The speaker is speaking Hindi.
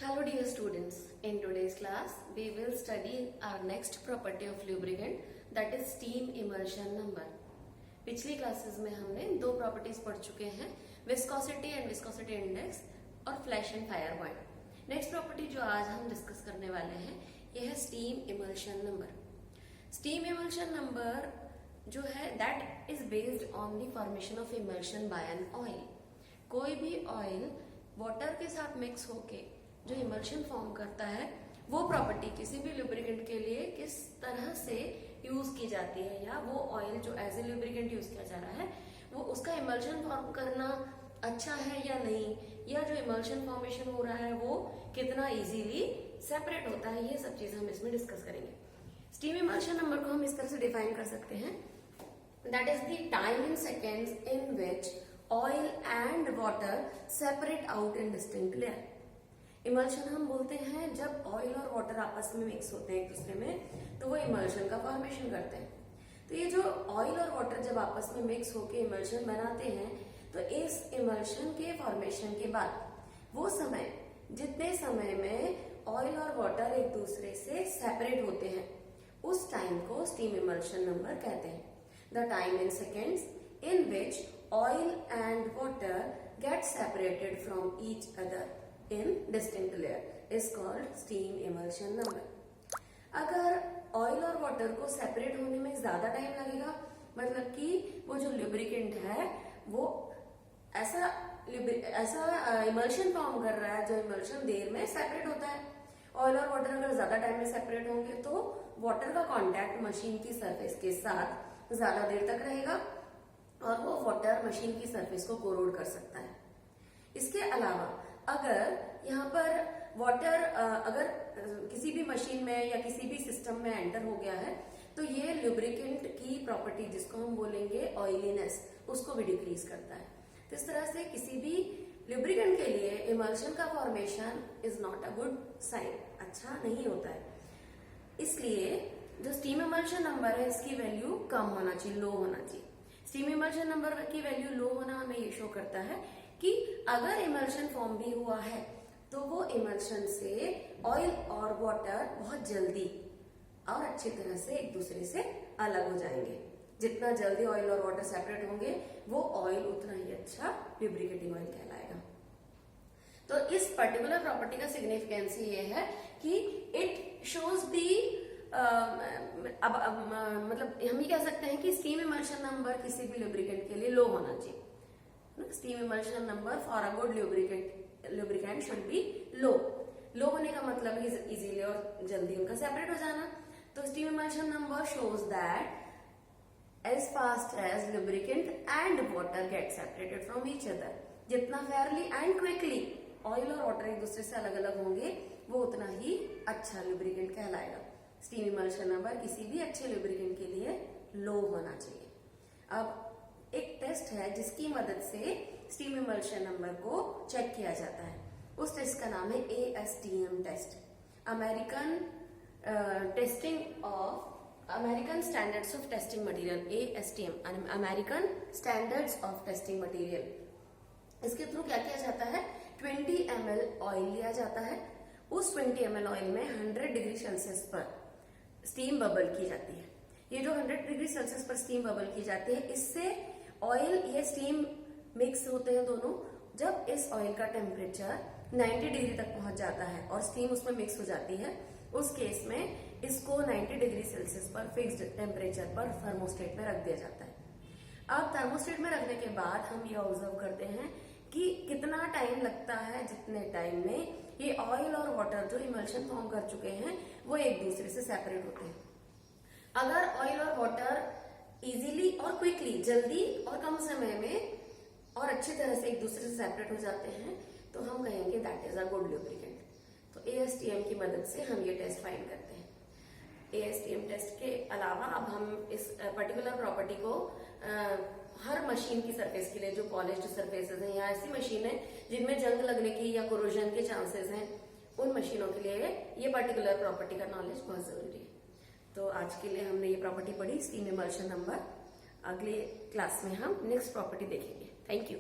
Hello dear students, in today's class we will study our next property of lubricant, that is steam emulsion number. पिछली क्लासेस में हमने दो प्रॉपर्टीज पढ़ चुके हैं, विस्कोसिटी एंड विस्कोसिटी इंडेक्स और flash and fire point. Next property जो आज हम डिस्कस करने वाले हैं यह है steam emulsion number. Steam emulsion number जो है that is based on the formation of emulsion by an oil. कोई भी ऑयल वाटर के साथ मिक्स होके जो इमल्शन फॉर्म करता है वो प्रॉपर्टी किसी भी लुब्रिकेंट के लिए किस तरह से यूज की जाती है, या वो ऑयल जो एज ए लुब्रिकेंट यूज किया जा रहा है वो उसका इमल्शन फॉर्म करना अच्छा है या नहीं, या जो इमल्शन फॉर्मेशन हो रहा है वो कितना इजीली सेपरेट होता है, ये सब चीज हम इसमें डिस्कस करेंगे। स्टीम इमल्शन नंबर को हम इस तरह से डिफाइन कर सकते हैं, that is the time in seconds in which oil and water separate out in distinct layer. Emulsion हम बोलते हैं जब ऑयल और वाटर आपस में मिक्स होते हैं एक दूसरे में तो वो इमल्शन का फॉर्मेशन करते हैं। तो ये जो ऑयल और वाटर जब आपस में मिक्स होके इमल्शन बनाते हैं तो इस इमल्शन के फॉर्मेशन के बाद वो समय, जितने समय में ऑयल और वाटर एक दूसरे से सेपरेट होते हैं उस टाइम को स्टीम इमल्शन नंबर कहते हैं। The time in seconds in which oil and water get separated from each other in distinct layer is called steam emulsion number। अगर ऑयल और वाटर को सेपरेट होने में ज्यादा टाइम लगेगा, मतलब कि वो जो लुब्रिकेंट है वो ऐसा इमल्शन फॉर्म कर रहा है जो इमल्शन देर में सेपरेट होता है। ऑयल और वाटर अगर ज्यादा टाइम में सेपरेट होंगे तो वाटर का कांटेक्ट मशीन की सरफेस के साथ ज्यादा देर तक रहेगा और वो वाटर मशीन की सरफेस को कोरोड कर सकता है। इसके अलावा अगर यहाँ पर वाटर अगर किसी भी मशीन में या किसी भी सिस्टम में एंटर हो गया है तो ये लुब्रिकेंट की प्रॉपर्टी जिसको हम बोलेंगे ऑयलीनेस उसको भी डिक्रीज करता है। तो इस तरह से किसी भी लुब्रिकेंट के लिए इमल्शन का formation is not a good sign, अच्छा नहीं होता है। इसलिए जो स्टीम इमल्शन नंबर है इसकी वैल्यू कम होना चाहिए, लो होना चाहिए। स्टीम इमल्शन नंबर की वैल्यू लो होना हमें ये शो करता है कि अगर इमल्शन फॉर्म भी हुआ है तो वो इमल्शन से ऑयल और वाटर बहुत जल्दी और अच्छी तरह से एक दूसरे से अलग हो जाएंगे। जितना जल्दी ऑयल और वाटर सेपरेट होंगे वो ऑयल उतना ही अच्छा लुब्रिकेटिंग ऑयल कहलाएगा। तो इस पर्टिकुलर प्रॉपर्टी का सिग्निफिकेंस ये है कि इट शोज दी मतलब हम ये कह सकते हैं कि स्टीम इमल्शन नंबर किसी भी लुब्रिकेंट के लिए लो होना चाहिए। Steam emulsion number for a good lubricant should be low. Low होने का मतलब इजीली और जल्दी उनका सेपरेट हो जाना। तो steam emulsion number shows that as fast as lubricant and water get separated from each other, जितना फेयरली एंड क्विकली ऑयल और वाटर एक दूसरे से अलग अलग होंगे वो उतना ही अच्छा लुब्रिकेंट कहलाएगा। स्टीम इमल्शन नंबर किसी भी अच्छे लुब्रिकेंट के लिए लो होना चाहिए। अब एक टेस्ट है जिसकी मदद से स्टीम इमल्शन नंबर को चेक किया जाता है। उस टेस्ट का नाम है ASTM test, American standards of testing material. ASTM American standards of testing material. इसके थ्रू क्या किया जाता है, 20 ml ऑयल लिया जाता है। उस 20 ml ऑयल में 100 डिग्री सेल्सियस पर स्टीम बबल की जाती है। ये जो 100 डिग्री सेल्सियस पर स्टीम बबल की जाती है इससे ऑयल ये स्टीम मिक्स होते हैं दोनों। जब इस ऑयल का टेम्परेचर 90 डिग्री तक पहुंच जाता है और स्टीम उसमें मिक्स हो जाती है उस केस में इसको 90 डिग्री सेल्सियस पर फिक्स्ड टेम्परेचर पर थर्मोस्टेट में रख दिया जाता है। अब थर्मोस्टेट में रखने के बाद हम ये ऑब्जर्व करते हैं कि कितना टाइम लगता है, जितने टाइम में ये ऑयल और वाटर जो इमल्शन फॉर्म कर चुके हैं वो एक दूसरे से सेपरेट होते हैं। अगर ऑयल और वाटर इजीली और क्विकली, जल्दी और कम समय में और अच्छी तरह से एक दूसरे से सेपरेट हो जाते हैं तो हम कहेंगे that is a good lubricant. तो ASTM की मदद से हम ये टेस्ट फाइंड करते हैं। ASTM टेस्ट के अलावा अब हम इस पर्टिकुलर प्रॉपर्टी को हर मशीन की सरफेस के लिए, जो पॉलिश्ड सरफेसेस हैं या ऐसी मशीन है जिनमें जंग लगने की या कोरोजन के चांसेस हैं, उन मशीनों के लिए ये पर्टिकुलर प्रॉपर्टी का नॉलेज बहुत जरूरी है। तो आज के लिए हमने ये प्रॉपर्टी पढ़ी, स्टीम इमल्शन नंबर। अगले क्लास में हम नेक्स्ट प्रॉपर्टी देखेंगे। Thank you.